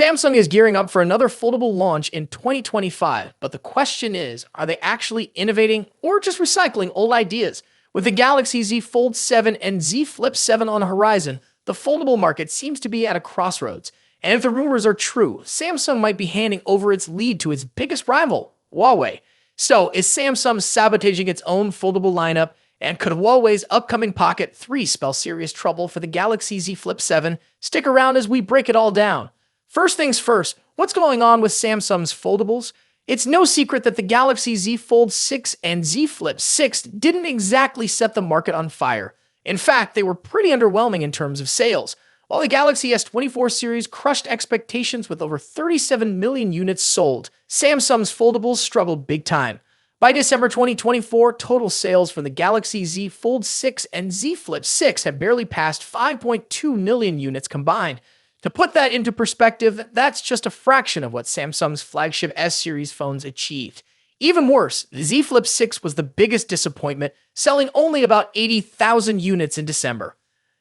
Samsung is gearing up for another foldable launch in 2025, but the question is, are they actually innovating or just recycling old ideas? With the Galaxy Z Fold 7 and Z Flip 7 on the horizon, the foldable market seems to be at a crossroads. And if the rumors are true, Samsung might be handing over its lead to its biggest rival, Huawei. So, is Samsung sabotaging its own foldable lineup? And could Huawei's upcoming Pocket 3 spell serious trouble for the Galaxy Z Flip 7? Stick around as we break it all down. First things first, what's going on with Samsung's foldables? It's no secret that the Galaxy Z Fold 6 and Z Flip 6 didn't exactly set the market on fire. In fact, they were pretty underwhelming in terms of sales. While the Galaxy S24 series crushed expectations with over 37 million units sold, Samsung's foldables struggled big time. By December 2024, total sales for the Galaxy Z Fold 6 and Z Flip 6 had barely passed 5.2 million units combined. To put that into perspective, that's just a fraction of what Samsung's flagship S-series phones achieved. Even worse, the Z Flip 6 was the biggest disappointment, selling only about 80,000 units in December.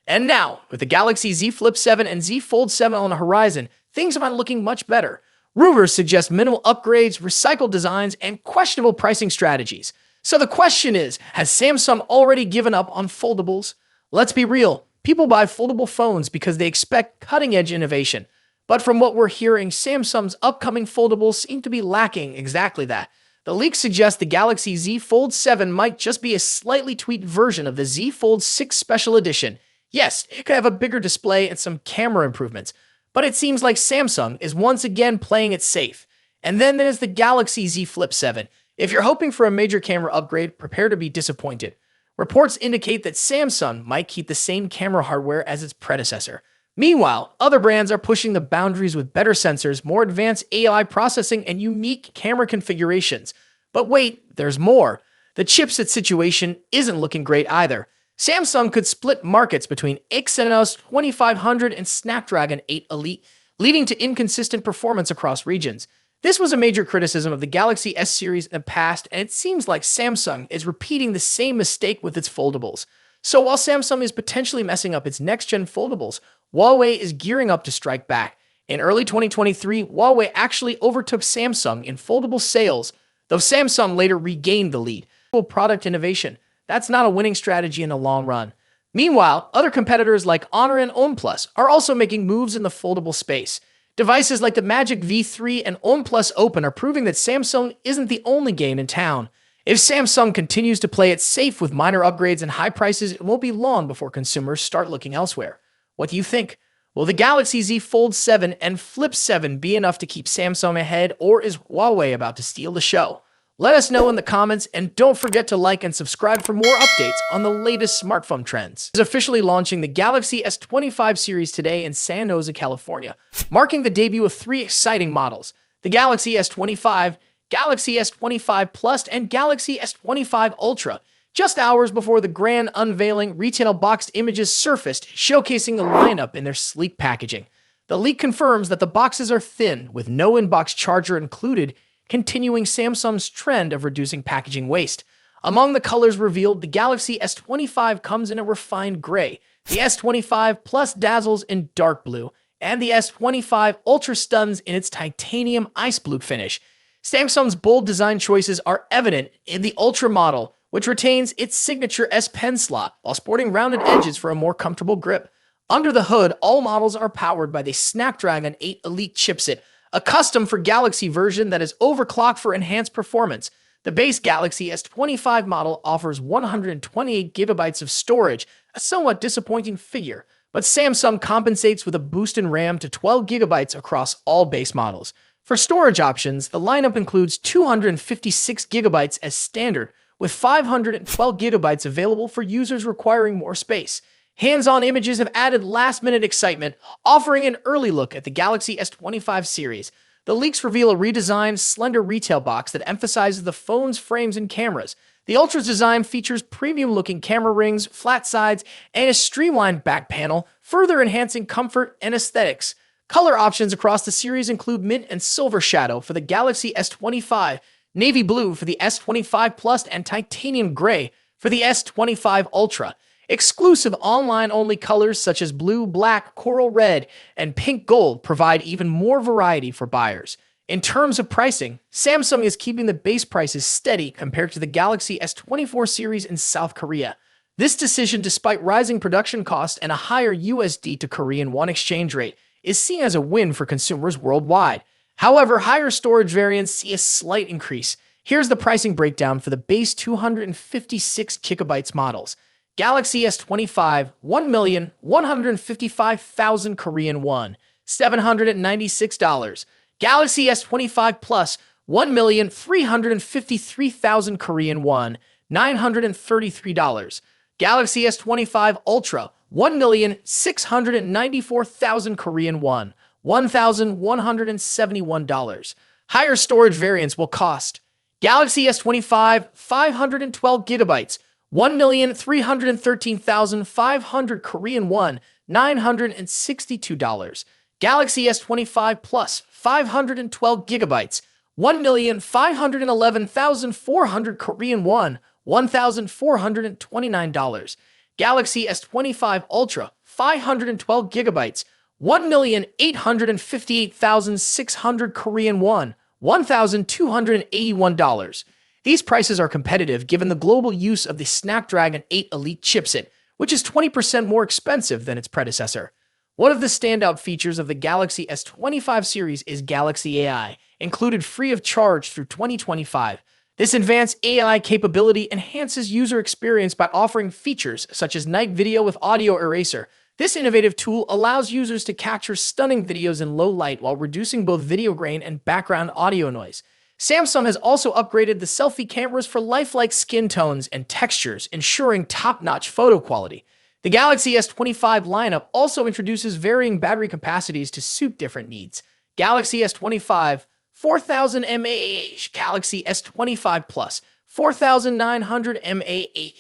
And now, with the Galaxy Z Flip 7 and Z Fold 7 on the horizon, things are not looking much better. Rumors suggest minimal upgrades, recycled designs, and questionable pricing strategies. So the question is, has Samsung already given up on foldables? Let's be real. People buy foldable phones because they expect cutting-edge innovation. But from what we're hearing, Samsung's upcoming foldables seem to be lacking exactly that. The leaks suggest the Galaxy Z Fold 7 might just be a slightly tweaked version of the Z Fold 6 Special Edition. Yes, it could have a bigger display and some camera improvements, but it seems like Samsung is once again playing it safe. And then there's the Galaxy Z Flip 7. If you're hoping for a major camera upgrade, prepare to be disappointed. Reports indicate that Samsung might keep the same camera hardware as its predecessor. Meanwhile, other brands are pushing the boundaries with better sensors, more advanced AI processing, and unique camera configurations. But wait, there's more. The chipset situation isn't looking great either. Samsung could split markets between Exynos 2500 and Snapdragon 8 Elite, leading to inconsistent performance across regions. This was a major criticism of the Galaxy S series in the past, and it seems like Samsung is repeating the same mistake with its foldables. So while Samsung is potentially messing up its next-gen foldables, Huawei is gearing up to strike back. In early 2023, Huawei actually overtook Samsung in foldable sales, though Samsung later regained the lead. Product innovation. That's not a winning strategy in the long run. Meanwhile, other competitors like Honor and OnePlus are also making moves in the foldable space. Devices like the Magic V3 and OnePlus Open are proving that Samsung isn't the only game in town. If Samsung continues to play it safe with minor upgrades and high prices, it won't be long before consumers start looking elsewhere. What do you think? Will the Galaxy Z Fold 7 and Flip 7 be enough to keep Samsung ahead, or is Huawei about to steal the show? Let us know in the comments, and don't forget to like and subscribe for more updates on the latest smartphone trends. Is officially launching the Galaxy S25 series today in San Jose, California, marking the debut of 3 exciting models: the Galaxy S25, Galaxy S25 Plus, and Galaxy S25 Ultra. Just hours before the grand unveiling, retail boxed images surfaced, showcasing the lineup in their sleek packaging. The leak confirms that the boxes are thin, with no in-box charger included, continuing Samsung's trend of reducing packaging waste. Among the colors revealed, the Galaxy S25 comes in a refined gray, the S25 Plus dazzles in dark blue, and the S25 Ultra stuns in its titanium ice blue finish. Samsung's bold design choices are evident in the Ultra model, which retains its signature S Pen slot while sporting rounded edges for a more comfortable grip. Under the hood, all models are powered by the Snapdragon 8 Elite chipset, a custom for Galaxy version that is overclocked for enhanced performance. The base Galaxy S25 model offers 128 gigabytes of storage, a somewhat disappointing figure, but Samsung compensates with a boost in RAM to 12 gigabytes across all base models. For storage options, the lineup includes 256 gigabytes as standard, with 512 gigabytes available for users requiring more space. Hands-on images have added last-minute excitement, offering an early look at the Galaxy S25 series. The leaks reveal a redesigned, slender retail box that emphasizes the phone's frames and cameras. The Ultra's design features premium-looking camera rings, flat sides, and a streamlined back panel, further enhancing comfort and aesthetics. Color options across the series include mint and silver shadow for the Galaxy S25, navy blue for the S25 Plus, and titanium gray for the S25 Ultra. Exclusive online-only colors such as blue, black, coral red, and pink gold provide even more variety for buyers. In terms of pricing, Samsung is keeping the base prices steady compared to the Galaxy S24 series in South Korea. This decision, despite rising production costs and a higher USD to Korean won exchange rate, is seen as a win for consumers worldwide. However, higher storage variants see a slight increase. Here's the pricing breakdown for the base 256GB models. Galaxy S25, 1,155,000 Korean won, $796. Galaxy S25 Plus, 1,353,000 Korean won, $933. Galaxy S25 Ultra, 1,694,000 Korean won, $1,171. Higher storage variants will cost Galaxy S25 512GB, 1,313,500 Korean won, $962. Galaxy S25 Plus 512GB, 1,511,400 Korean won, $1,429. Galaxy S25 Ultra 512GB, 1,858,600 Korean won, $1,281. These prices are competitive given the global use of the Snapdragon 8 Elite chipset, which is 20% more expensive than its predecessor. One of the standout features of the Galaxy S25 series is Galaxy AI, included free of charge through 2025. This advanced AI capability enhances user experience by offering features such as night video with audio eraser. This innovative tool allows users to capture stunning videos in low light while reducing both video grain and background audio noise. Samsung has also upgraded the selfie cameras for lifelike skin tones and textures, ensuring top-notch photo quality. The Galaxy S25 lineup also introduces varying battery capacities to suit different needs. Galaxy S25, 4,000 mAh, Galaxy S25 Plus, 4,900 mAh,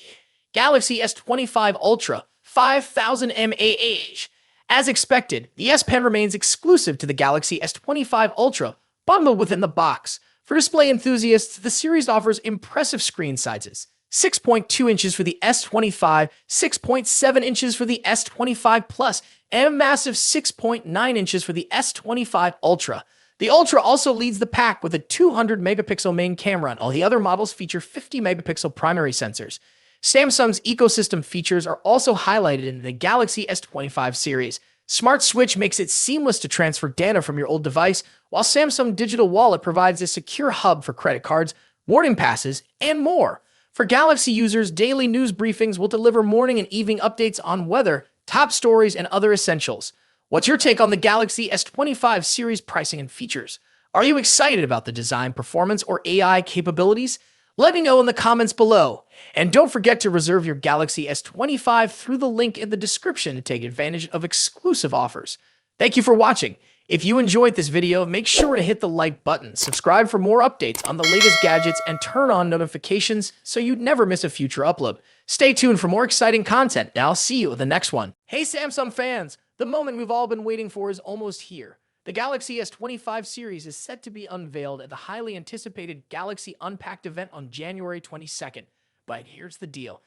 Galaxy S25 Ultra, 5,000 mAh. As expected, the S Pen remains exclusive to the Galaxy S25 Ultra, bundled within the box. For display enthusiasts, the series offers impressive screen sizes. 6.2 inches for the S25, 6.7 inches for the S25 Plus, and a massive 6.9 inches for the S25 Ultra. The Ultra also leads the pack with a 200-megapixel main camera, and all the other models feature 50-megapixel primary sensors. Samsung's ecosystem features are also highlighted in the Galaxy S25 series. Smart Switch makes it seamless to transfer data from your old device, while Samsung Digital Wallet provides a secure hub for credit cards, boarding passes, and more. For Galaxy users, daily news briefings will deliver morning and evening updates on weather, top stories, and other essentials. What's your take on the Galaxy S25 series pricing and features? Are you excited about the design, performance, or AI capabilities? Let me know in the comments below. And don't forget to reserve your Galaxy S25 through the link in the description to take advantage of exclusive offers. Thank you for watching. If you enjoyed this video, make sure to hit the like button, subscribe for more updates on the latest gadgets, and turn on notifications so you never miss a future upload. Stay tuned for more exciting content, and I'll see you in the next one. Hey Samsung fans, the moment we've all been waiting for is almost here. The Galaxy S25 series is set to be unveiled at the highly anticipated Galaxy Unpacked event on January 22nd. But here's the deal.